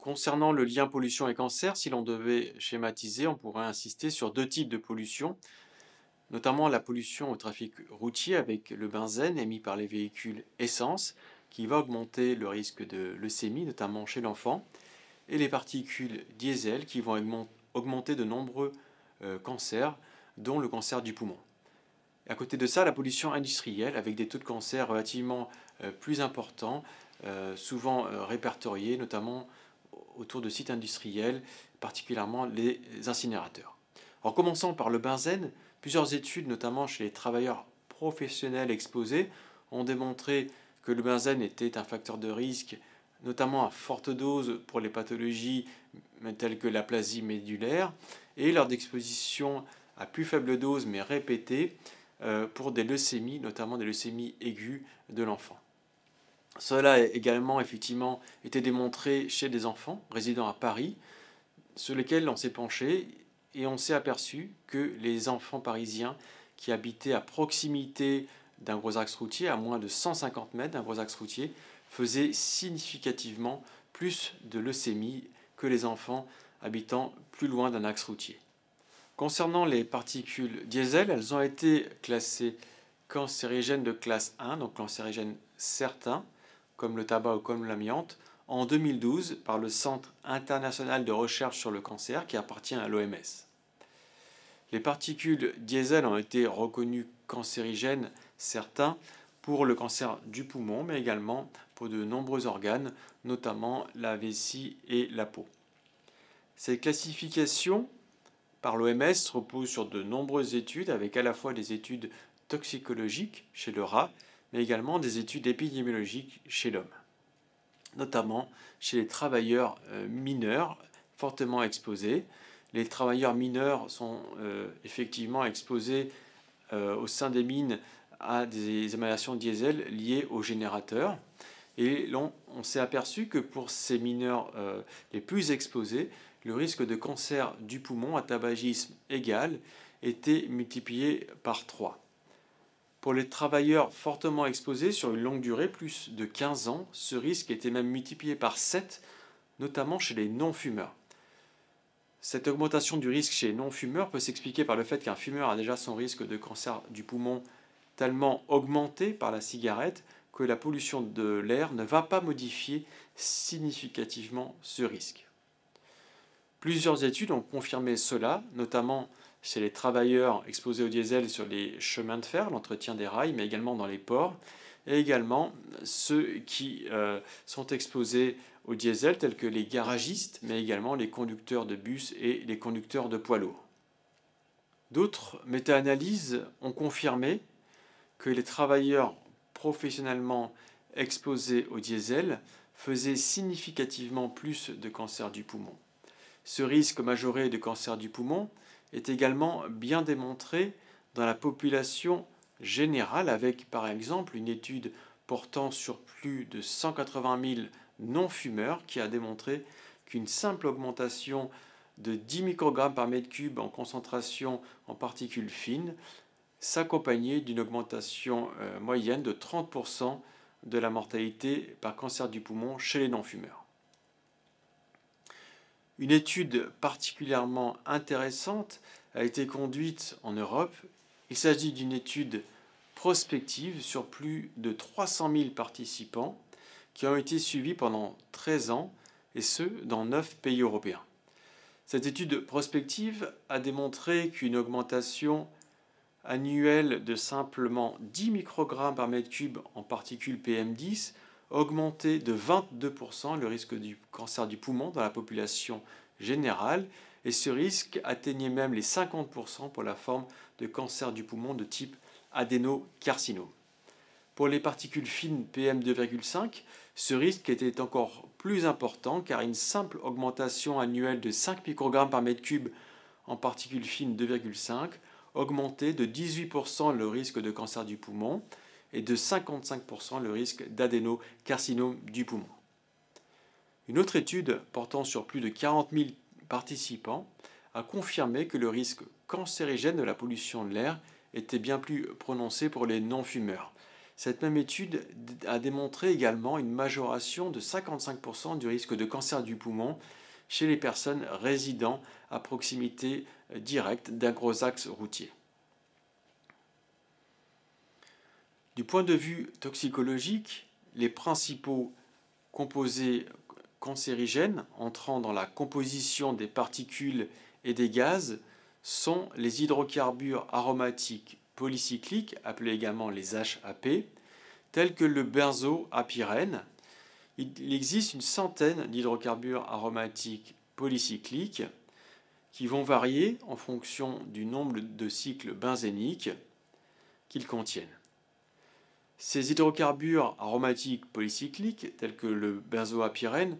Concernant le lien pollution et cancer, si l'on devait schématiser, on pourrait insister sur deux types de pollution, notamment la pollution au trafic routier avec le benzène émis par les véhicules essence, qui va augmenter le risque de leucémie, notamment chez l'enfant, et les particules diesel qui vont augmenter de nombreux cancers, dont le cancer du poumon. Et à côté de ça, la pollution industrielle avec des taux de cancer relativement plus importants, souvent répertoriés, notamment autour de sites industriels, particulièrement les incinérateurs. En commençant par le benzène, plusieurs études, notamment chez les travailleurs professionnels exposés, ont démontré que le benzène était un facteur de risque, notamment à forte dose pour les pathologies telles que l'aplasie médulaire, et lors d'exposition à plus faible dose mais répétée pour des leucémies, notamment des leucémies aiguës de l'enfant. Cela a également effectivement été démontré chez des enfants résidant à Paris, sur lesquels on s'est penché et on s'est aperçu que les enfants parisiens qui habitaient à proximité d'un gros axe routier, à moins de 150 mètres d'un gros axe routier, faisaient significativement plus de leucémie que les enfants habitant plus loin d'un axe routier. Concernant les particules diesel, elles ont été classées cancérigènes de classe 1, donc cancérigènes certains, comme le tabac ou comme l'amiante, en 2012 par le Centre international de recherche sur le cancer qui appartient à l'OMS. Les particules diesel ont été reconnues cancérigènes certains pour le cancer du poumon, mais également pour de nombreux organes, notamment la vessie et la peau. Cette classification par l'OMS repose sur de nombreuses études, avec à la fois des études toxicologiques chez le rat, mais également des études épidémiologiques chez l'homme, notamment chez les travailleurs mineurs fortement exposés. Les travailleurs mineurs sont effectivement exposés au sein des mines à des émanations diesel liées aux générateurs. Et on s'est aperçu que pour ces mineurs les plus exposés, le risque de cancer du poumon à tabagisme égal était multiplié par 3. Pour les travailleurs fortement exposés sur une longue durée, plus de 15 ans, ce risque était même multiplié par 7, notamment chez les non-fumeurs. Cette augmentation du risque chez les non-fumeurs peut s'expliquer par le fait qu'un fumeur a déjà son risque de cancer du poumon tellement augmenté par la cigarette que la pollution de l'air ne va pas modifier significativement ce risque. Plusieurs études ont confirmé cela, notamment chez les travailleurs exposés au diesel sur les chemins de fer, l'entretien des rails, mais également dans les ports, et également ceux qui sont exposés au diesel, tels que les garagistes, mais également les conducteurs de bus et les conducteurs de poids lourds. D'autres méta-analyses ont confirmé que les travailleurs professionnellement exposés au diesel faisaient significativement plus de cancer du poumon. Ce risque majoré de cancer du poumon est également bien démontré dans la population générale avec par exemple une étude portant sur plus de 180 000 non-fumeurs qui a démontré qu'une simple augmentation de 10 microgrammes par mètre cube en concentration en particules fines s'accompagnait d'une augmentation moyenne de 30% de la mortalité par cancer du poumon chez les non-fumeurs. Une étude particulièrement intéressante a été conduite en Europe. Il s'agit d'une étude prospective sur plus de 300 000 participants qui ont été suivis pendant 13 ans, et ce, dans 9 pays européens. Cette étude prospective a démontré qu'une augmentation annuelle de simplement 10 microgrammes par mètre cube en particules PM10 augmentait de 22% le risque du cancer du poumon dans la population générale, et ce risque atteignait même les 50% pour la forme de cancer du poumon de type adénocarcinome. Pour les particules fines PM2,5, ce risque était encore plus important car une simple augmentation annuelle de 5 microgrammes par mètre cube en particules fines 2,5 augmentait de 18% le risque de cancer du poumon et de 55% le risque d'adénocarcinome du poumon. Une autre étude portant sur plus de 40 000 participants a confirmé que le risque cancérigène de la pollution de l'air était bien plus prononcé pour les non-fumeurs. Cette même étude a démontré également une majoration de 55% du risque de cancer du poumon chez les personnes résidant à proximité directe d'un gros axe routier. Du point de vue toxicologique, les principaux composés cancérigènes entrant dans la composition des particules et des gaz sont les hydrocarbures aromatiques polycycliques, appelés également les HAP, tels que le benzoapyrène. Il existe une centaine d'hydrocarbures aromatiques polycycliques qui vont varier en fonction du nombre de cycles benzéniques qu'ils contiennent. Ces hydrocarbures aromatiques polycycliques, tels que le benzoapyrène,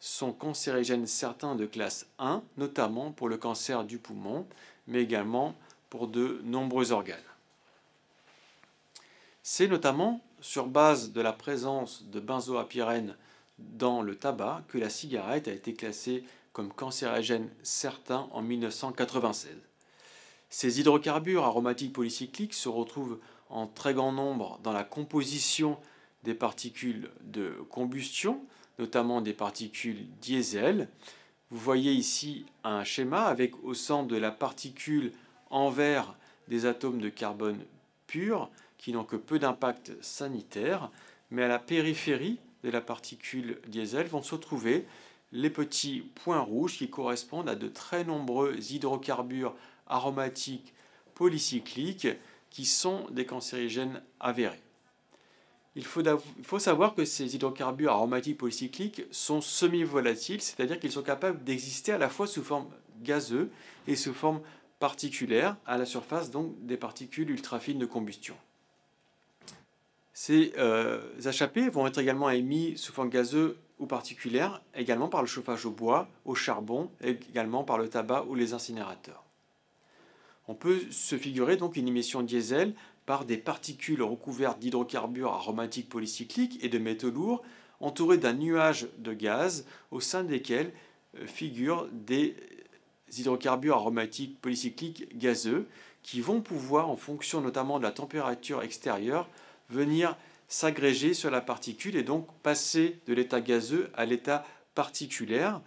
sont cancérigènes certains de classe 1, notamment pour le cancer du poumon, mais également pour de nombreux organes. C'est notamment sur base de la présence de benzoapyrène dans le tabac que la cigarette a été classée comme cancérigène certain en 1996. Ces hydrocarbures aromatiques polycycliques se retrouvent en très grand nombre dans la composition des particules de combustion, notamment des particules diesel. Vous voyez ici un schéma avec au centre de la particule en vert des atomes de carbone pur qui n'ont que peu d'impact sanitaire, mais à la périphérie de la particule diesel vont se trouver les petits points rouges qui correspondent à de très nombreux hydrocarbures aromatiques polycycliques qui sont des cancérigènes avérés. Il faut savoir que ces hydrocarbures aromatiques polycycliques sont semi-volatiles, c'est-à-dire qu'ils sont capables d'exister à la fois sous forme gazeuse et sous forme particulière à la surface donc des particules ultra-fines de combustion. Ces HAP vont être également émis sous forme gazeuse ou particulière, également par le chauffage au bois, au charbon, et également par le tabac ou les incinérateurs. On peut se figurer donc une émission diesel par des particules recouvertes d'hydrocarbures aromatiques polycycliques et de métaux lourds, entourées d'un nuage de gaz au sein desquels figurent des hydrocarbures aromatiques polycycliques gazeux qui vont pouvoir, en fonction notamment de la température extérieure, venir s'agréger sur la particule et donc passer de l'état gazeux à l'état particulaire.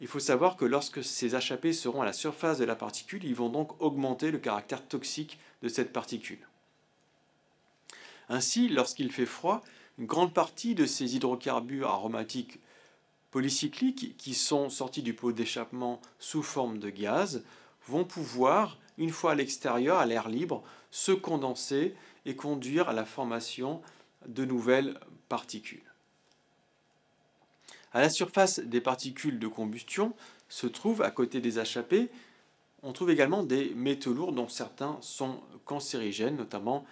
Il faut savoir que lorsque ces HAP seront à la surface de la particule, ils vont donc augmenter le caractère toxique de cette particule. Ainsi, lorsqu'il fait froid, une grande partie de ces hydrocarbures aromatiques polycycliques qui sont sortis du pot d'échappement sous forme de gaz vont pouvoir, une fois à l'extérieur, à l'air libre, se condenser et conduire à la formation de nouvelles particules. À la surface des particules de combustion se trouvent, à côté des HAP, on trouve également des métaux lourds dont certains sont cancérigènes, notamment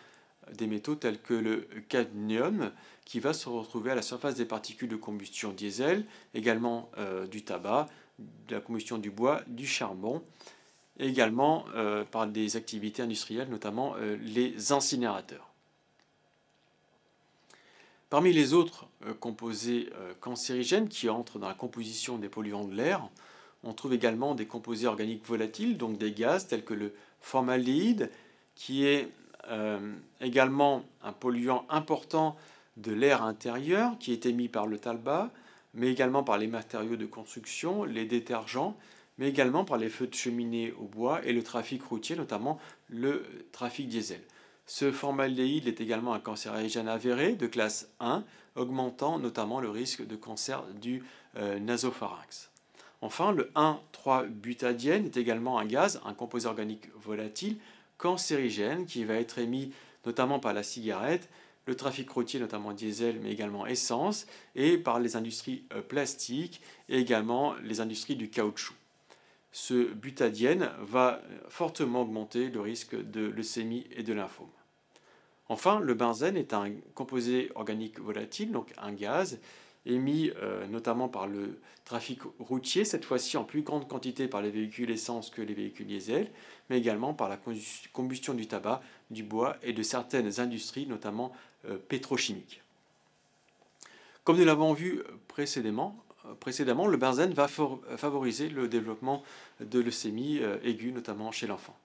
des métaux tels que le cadmium qui va se retrouver à la surface des particules de combustion diesel, également du tabac, de la combustion du bois, du charbon, et également par des activités industrielles, notamment les incinérateurs. Parmi les autres composés cancérigènes qui entrent dans la composition des polluants de l'air, on trouve également des composés organiques volatiles, donc des gaz tels que le formaldéhyde, qui est également un polluant important de l'air intérieur, qui est émis par le tabac, mais également par les matériaux de construction, les détergents, mais également par les feux de cheminée au bois et le trafic routier, notamment le trafic diesel. Ce formaldéhyde est également un cancérigène avéré de classe 1, augmentant notamment le risque de cancer du nasopharynx. Enfin, le 1,3-butadiène est également un gaz, un composé organique volatile, cancérigène, qui va être émis notamment par la cigarette, le trafic routier, notamment diesel, mais également essence, et par les industries plastiques et également les industries du caoutchouc. Ce butadiène va fortement augmenter le risque de leucémie et de lymphome. Enfin, le benzène est un composé organique volatile, donc un gaz, émis notamment par le trafic routier, cette fois-ci en plus grande quantité par les véhicules essence que les véhicules diesel, mais également par la combustion du tabac, du bois et de certaines industries, notamment pétrochimiques. Comme nous l'avons vu précédemment, le benzène va favoriser le développement de leucémie aiguë, notamment chez l'enfant.